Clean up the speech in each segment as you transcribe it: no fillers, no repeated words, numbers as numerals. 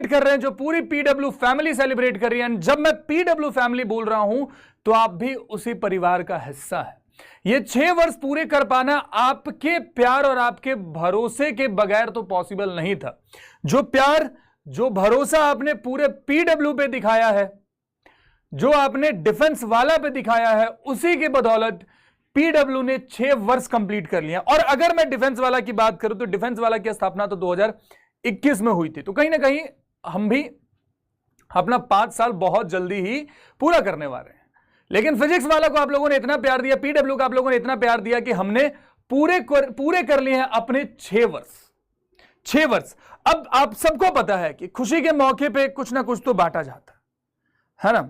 कर रहे हैं, जो पूरी पीडब्ल्यू फैमिली सेलिब्रेट कर रही है। जब मैं पीडब्ल्यू फैमिली बोल रहा हूं तो आप भी उसी परिवार का हिस्सा है। ये 6 वर्ष पूरे कर पाना आपके प्यार और आपके भरोसे के बगैर तो पॉसिबल नहीं था। जो प्यार, जो भरोसा आपने पूरे पीडब्ल्यू पे दिखाया है, जो आपने डिफेंस वाला पे दिखाया है, उसी की बदौलत पीडब्ल्यू ने 6 वर्ष कंप्लीट कर लिया। और अगर मैं डिफेंस वाला की बात करूं तो डिफेंस वाला की स्थापना तो 2021 में हुई थी, तो कहीं ना कहीं हम भी अपना 5 साल बहुत जल्दी ही पूरा करने वाले हैं। लेकिन फिजिक्स वाला को आप लोगों ने इतना प्यार दिया, पीडब्ल्यू का आप लोगों ने इतना प्यार दिया कि हमने पूरे कर लिए हैं अपने 6 वर्ष। 6 वर्ष। अब आप सबको पता है कि खुशी के मौके पे कुछ ना कुछ तो बांटा जाता है ना,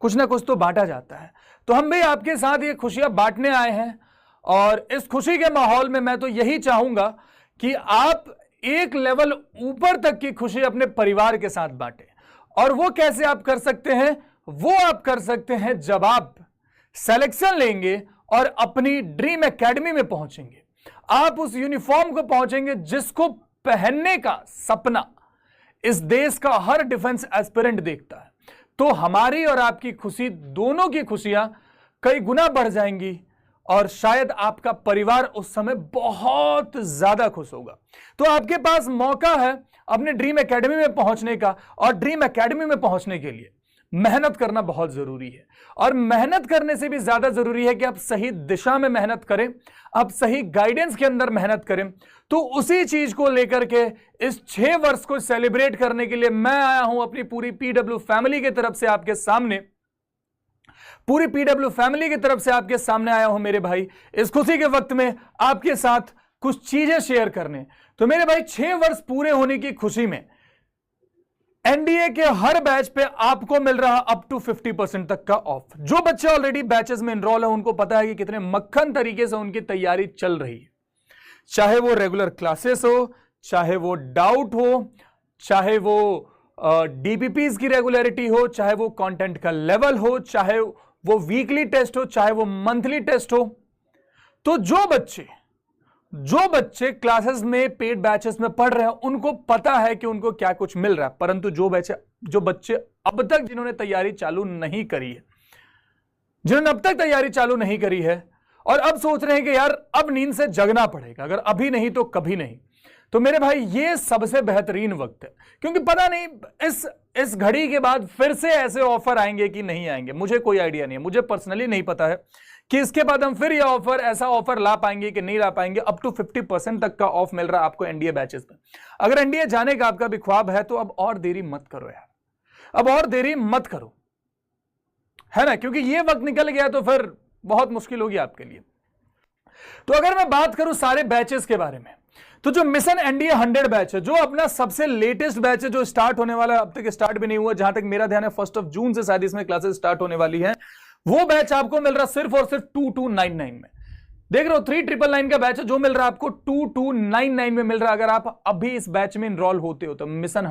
कुछ ना कुछ तो बांटा जाता है। तो हम भी आपके साथ ये खुशियां बांटने आए हैं, और इस खुशी के माहौल में मैं तो यही चाहूंगा कि आप एक लेवल ऊपर तक की खुशी अपने परिवार के साथ बांटें। और वो कैसे आप कर सकते हैं? वो आप कर सकते हैं जब आप सिलेक्शन लेंगे और अपनी ड्रीम एकेडमी में पहुंचेंगे। आप उस यूनिफॉर्म को पहुंचेंगे जिसको पहनने का सपना इस देश का हर डिफेंस एस्पिरेंट देखता है। तो हमारी और आपकी खुशी, दोनों की खुशियां कई गुना बढ़ जाएंगी, और शायद आपका परिवार उस समय बहुत ज्यादा खुश होगा। तो आपके पास मौका है अपने ड्रीम एकेडमी में पहुंचने का, और ड्रीम एकेडमी में पहुंचने के लिए मेहनत करना बहुत जरूरी है। और मेहनत करने से भी ज्यादा जरूरी है कि आप सही दिशा में मेहनत करें, आप सही गाइडेंस के अंदर मेहनत करें। तो उसी चीज को लेकर के इस 6 वर्ष को सेलिब्रेट करने के लिए मैं आया हूं अपनी पूरी पीडब्ल्यू फैमिली की तरफ से आपके सामने, पूरी पीडब्ल्यू फैमिली की तरफ से आपके सामने आया हूं मेरे भाई, इस खुशी के वक्त में आपके साथ कुछ चीजें शेयर करने। तो मेरे भाई, 6 वर्ष पूरे होने की खुशी में एनडीए के हर बैच पे आपको मिल रहा अप टू 50% तक का ऑफ। जो बच्चे ऑलरेडी बैचेस में एनरोल है उनको पता है कि कितने मक्खन तरीके से उनकी तैयारी चल रही है। चाहे वो रेगुलर क्लासेस हो, चाहे वो डाउट हो, चाहे वो डीपीपीज की रेगुलरिटी हो, चाहे वो कंटेंट का लेवल हो, चाहे वो वीकली टेस्ट हो, चाहे वो मंथली टेस्ट हो। तो जो बच्चे क्लासेस में पेड बैचेस में पढ़ रहे हैं उनको पता है कि उनको क्या कुछ मिल रहा है। परंतु जो बच्चे अब तक जिन्होंने तैयारी चालू नहीं करी है, जिन्होंने अब तक तैयारी चालू नहीं करी है और अब सोच रहे हैं कि यार अब नींद से जगना पड़ेगा, अगर अभी नहीं तो कभी नहीं, तो मेरे भाई ये सबसे बेहतरीन वक्त है। क्योंकि पता नहीं इस घड़ी के बाद फिर से ऐसे ऑफर आएंगे कि नहीं आएंगे, मुझे कोई आइडिया नहीं है। मुझे पर्सनली नहीं पता है कि इसके बाद हम फिर ऐसा ऑफर ला पाएंगे कि नहीं ला पाएंगे। अप टू 50% तक का ऑफ मिल रहा है आपको एनडीए बैचेस में। अगर एनडीए जाने का आपका भी ख्वाब है तो अब और देरी मत करो यार, अब और देरी मत करो, है ना, क्योंकि ये वक्त निकल गया तो फिर बहुत मुश्किल होगी आपके लिए। तो अगर मैं बात करूं सारे बैचेस के बारे में, तो जो मिशन एनडीए 100 बैच है, जो अपना सबसे लेटेस्ट बैच है, जो स्टार्ट होने वाला है, अब तक स्टार्ट भी नहीं हुआ, जहां तक मेरा ध्यान है 1 जून से शायद इसमें क्लासेस स्टार्ट होने वाली है, वो बैच आपको मिल रहा सिर्फ और सिर्फ 2299 में। देख रहे हो, 3999 का बैच है जो मिल रहा है आपको 2299 में मिल रहा है अगर आप अभी इस बैच में इनरोल होते हो तो। मिशन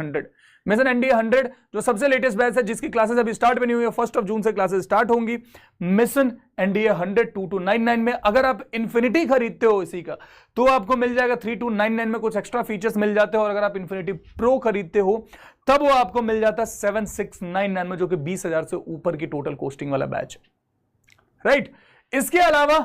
एनडीए 100 जो सबसे लेटेस्ट बैच है, जिसकी क्लासेस अभी स्टार्ट भी नहीं हुई है, 1 जून से क्लासेस स्टार्ट होंगी। मिशन एनडीए 100 2299 में। अगर आप इन्फिनिटी खरीदते हो इसी का तो आपको मिल जाएगा 3299 में, कुछ एक्स्ट्रा फीचर्स मिल जाते हैं। और अगर आप इन्फिनिटी प्रो खरीदते हो तब वो आपको मिल जाता है 7699 में, जो कि 20,000 से ऊपर की टोटल कॉस्टिंग वाला बैच है, राइट। इसके अलावा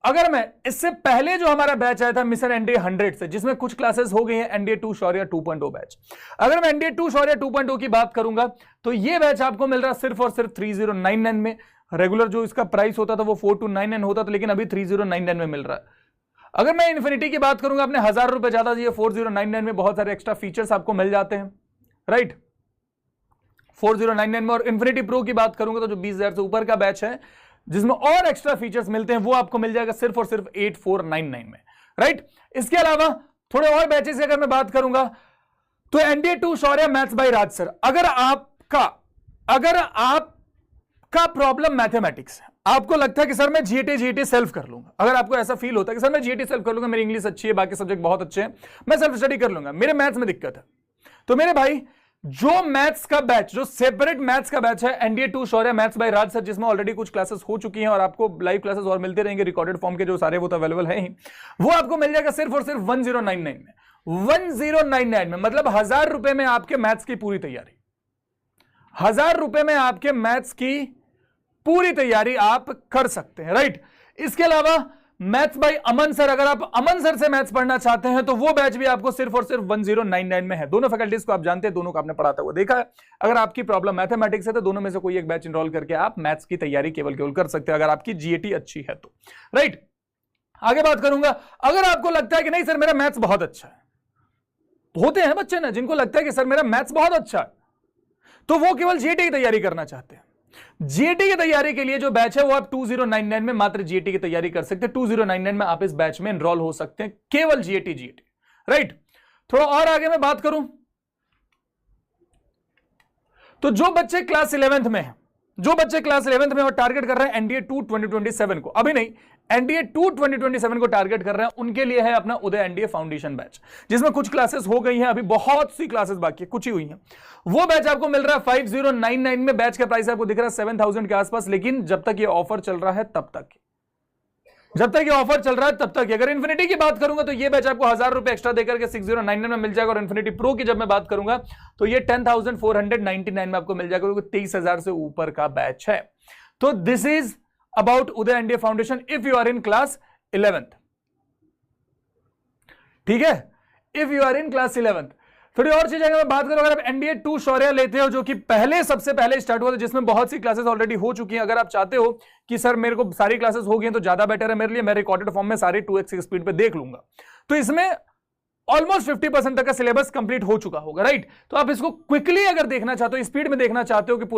अगर मैं इससे पहले जो हमारा बैच आया था मिशन एनडीए 100 से, जिसमें कुछ क्लासेस हो गई हैं, एनडीए 2 शौर्य 2.0 बैच, अगर मैं एनडीए 2 शौर्य 2.0 की बात करूंगा तो ये बैच आपको मिल रहा सिर्फ और सिर्फ 3099 में। रेगुलर जो इसका प्राइस होता था वो 4299 होता था, लेकिन अभी 3099 में मिल रहा है। अगर मैं इन्फिनिटी की बात करूंगा, अपने 1000 रुपए ज्यादा दिए, 4099 में बहुत सारे एक्स्ट्रा फीचर्स आपको मिल जाते हैं, राइट, 4099 में। और इन्फिनिटी प्रो की बात करूंगा तो जो 20,000 से ऊपर का बैच है, जिसमें और एक्स्ट्रा फीचर्स मिलते हैं, वो आपको मिल जाएगा सिर्फ और सिर्फ 8499 में, राइट। इसके अलावा थोड़े और बैचेस की अगर मैं बात करूंगा तो NDA 2 Shaurya maths by Raj sir, अगर आपका प्रॉब्लम मैथमेटिक्स है, आपको लगता है कि सर मैं जीएटी सेल्फ कर लूंगा, अगर आपको ऐसा फील होता है कि सर मैं जीएटी सेल्फ कर लूंगा, मेरी इंग्लिश अच्छी है, बाकी सब्जेक्ट बहुत अच्छे हैं, मैं सेल्फ स्टडी कर लूंगा, मेरे मैथ्स में दिक्कत है, तो मेरे भाई जो मैथ्स का बैच, जो सेपरेट मैथ्स का बैच है NDA 2 Shaurya maths by Raj sir, जिसमें ऑलरेडी कुछ क्लासेस हो चुकी हैं और आपको लाइव क्लासेस और मिलते रहेंगे रिकॉर्डेड फॉर्म के, जो सारे वो तो अवेलेबल है ही, वो आपको मिल जाएगा सिर्फ और सिर्फ 1099 में। 1099 में, मतलब 1000 रुपए में आपके मैथ्स की पूरी तैयारी, 1000 रुपए में आपके मैथ्स की पूरी तैयारी आप कर सकते हैं, राइट। इसके अलावा मैथ्स बाय अमन सर, अगर आप अमन सर से मैथ्स पढ़ना चाहते हैं तो वो बैच भी आपको सिर्फ और सिर्फ 1099 में है। दोनों फैकल्टीज को आप जानते हैं, दोनों को आपने पढ़ाता हुआ देखा है। अगर आपकी प्रॉब्लम मैथमेटिक्स है तो दोनों में से कोई एक बैच इनरोल करके आप मैथ्स की तैयारी केवल कर सकते हैं, अगर आपकी जीएटी अच्छी है तो, राइट। आगे बात करूंगा, अगर आपको लगता है कि नहीं सर मेरा मैथ्स बहुत अच्छा है, होते हैं बच्चे ना जिनको लगता है कि सर मेरा मैथ्स बहुत अच्छा है, तो वो केवल जीएटी की तैयारी करना चाहते हैं। जीएटी की तैयारी के लिए जो बैच है वो आप 2099 में मात्र जीएटी की तैयारी कर सकते हैं। 2099 में आप इस बैच में एनरोल हो सकते हैं, केवल जीएटी, राइट। थोड़ा और आगे मैं बात करूं तो जो बच्चे क्लास 11th में हैं, जो बच्चे क्लास 11th में और टारगेट कर रहे हैं एनडीए 2 2027 को, अभी नहीं एनडीए 2 2027 को टारगेट कर रहे हैं, उनके लिए है अपना उदय एनडीए फाउंडेशन बैच, जिसमें कुछ क्लासेस हो गई हैं, अभी बहुत सी क्लासेस बाकी है, कुछ ही हुई हैं। वो बैच आपको मिल रहा है 5099 में। बैच का प्राइस आपको दिख रहा है 7000 के आसपास, लेकिन जब तक ये ऑफर चल रहा है तब तक, जब तक ये ऑफर चल रहा है तब तक। अगर इन्फिनिटी की बात करूंगा तो ये बैच आपको 1000 रुपए एक्स्ट्रा देकर के 6099 में मिल जाएगा, और इन्फिनिटी प्रो की जब मैं बात करूंगा तो ये 10499 में आपको मिल जाएगा, क्योंकि 23000 से ऊपर का बैच है। तो this is about Uday NDA foundation if you are in class 11th, ठीक है, if you are in class 11th। थोड़ी और चीजें अगर मैं बात करूं, अगर आप एनडीए 2 शौर्य लेते हो, जो कि पहले सबसे पहले स्टार्ट हुआ था, जिसमें बहुत सी क्लासेस ऑलरेडी हो चुकी हैं, अगर आप चाहते हो कि सर मेरे को सारी क्लासेस हो गई हैं तो ज्यादा बेटर है मेरे लिए, मैं रिकॉर्डेड फॉर्म में सारी 2x स्पीड पे देख लूंगा, तो इसमें ऑलमोस्ट 50% तक का सिलेबस कंप्लीट हो चुका होगा, राइट। तो आप इसको क्विकली अगर देखना चाहते हो, स्पीड में देखना चाहते हो कि पूरा